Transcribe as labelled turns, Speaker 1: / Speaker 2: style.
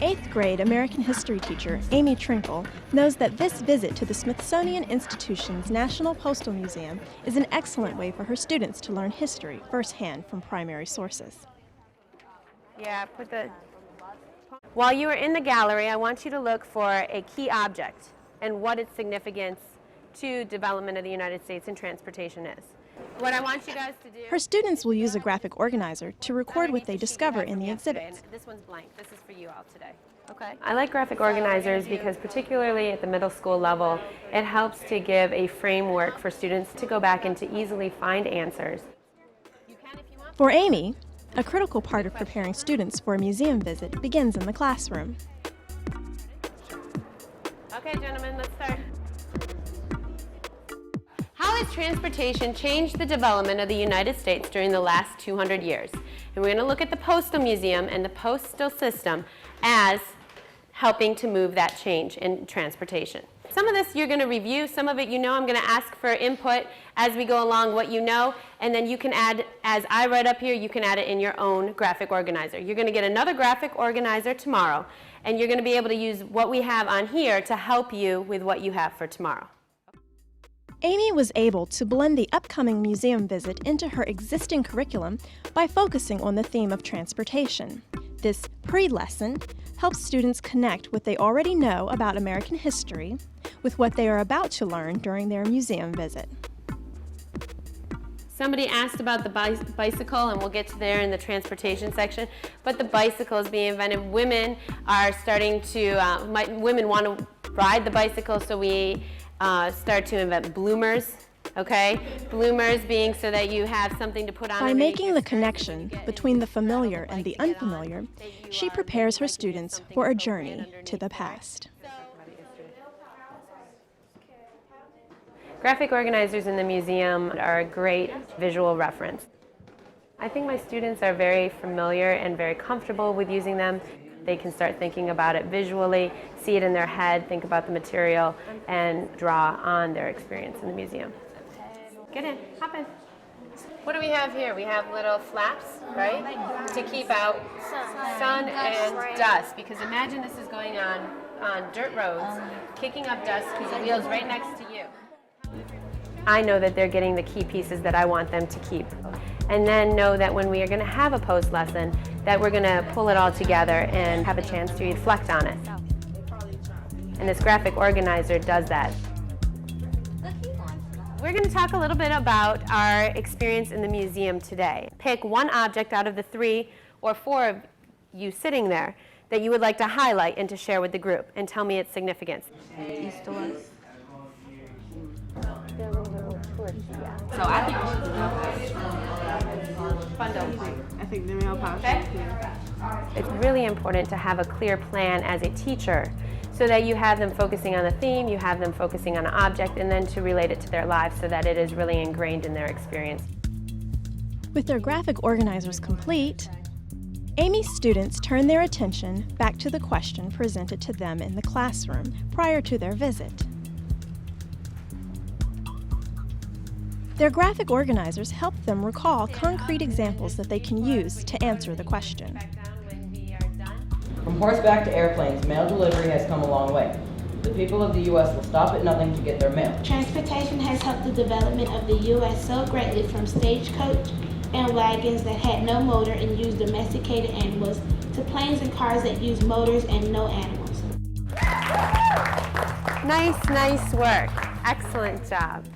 Speaker 1: 8th grade American history teacher Amy Trinkle knows that this visit to the Smithsonian Institution's National Postal Museum is an excellent way for her students to learn history firsthand from primary sources.
Speaker 2: Yeah, While you are in the gallery, I want you to look for a key object and what its significance to development of the United States and transportation is. What I want you guys to do...
Speaker 1: Her students will use a graphic organizer to record what they discover in the exhibits.
Speaker 2: This one's blank. This is for you all today. Okay. I like graphic organizers because particularly at the middle school level, it helps to give a framework for students to go back and to easily find answers.
Speaker 1: For Amy, a critical part of preparing students for a museum visit begins in the classroom.
Speaker 2: Okay, gentlemen, let's start. How has transportation changed the development of the United States during the last 200 years? And we're going to look at the Postal Museum and the postal system as helping to move that change in transportation. Some of this you're going to review, some of it you know. I'm going to ask for input as we go along what you know, and then you can add, as I write up here, you can add it in your own graphic organizer. You're going to get another graphic organizer tomorrow, and you're going to be able to use what we have on here to help you with what you have for tomorrow.
Speaker 1: Amy was able to blend the upcoming museum visit into her existing curriculum by focusing on the theme of transportation. This pre-lesson helps students connect what they already know about American history with what they are about to learn during their museum visit.
Speaker 2: Somebody asked about the bicycle, and we'll get to there in the transportation section, but the bicycle is being invented. Women are starting to, women want to ride the bicycle, so we start to invent bloomers, okay? Bloomers being so that you have something to put on.
Speaker 1: By making the connection between the familiar and the unfamiliar, she prepares her students for a journey to the past.
Speaker 2: Graphic organizers in the museum are a great visual reference. I think my students are very familiar and very comfortable with using them. They can start thinking about it visually, see it in their head, think about the material, and draw on their experience in the museum. Get in, hop in. What do we have here? We have little flaps, right? To keep out sun and dust, because imagine this is going on dirt roads, kicking up dust because the wheel's right next to you. I know that they're getting the key pieces that I want them to keep. And then know that when we are going to have a post lesson, that we're going to pull it all together and have a chance to reflect on it. And this graphic organizer does that. We're going to talk a little bit about our experience in the museum today. Pick one object out of the 3 or 4 of you sitting there that you would like to highlight and to share with the group, and tell me its significance.
Speaker 3: East to West.
Speaker 2: So I think
Speaker 3: I think the mail pouch.
Speaker 2: Okay. It's really important to have a clear plan as a teacher so that you have them focusing on the theme, you have them focusing on an object, and then to relate it to their lives so that it is really ingrained in their experience.
Speaker 1: With their graphic organizers complete, Amy's students turn their attention back to the question presented to them in the classroom prior to their visit. Their graphic organizers help them recall concrete examples that they can use to answer the question.
Speaker 4: From horseback to airplanes, mail delivery has come a long way. The people of the U.S. will stop at nothing to get their mail.
Speaker 5: Transportation has helped the development of the U.S. so greatly, from stagecoach and wagons that had no motor and used domesticated animals to planes and cars that use motors and no animals.
Speaker 2: Nice work. Excellent job.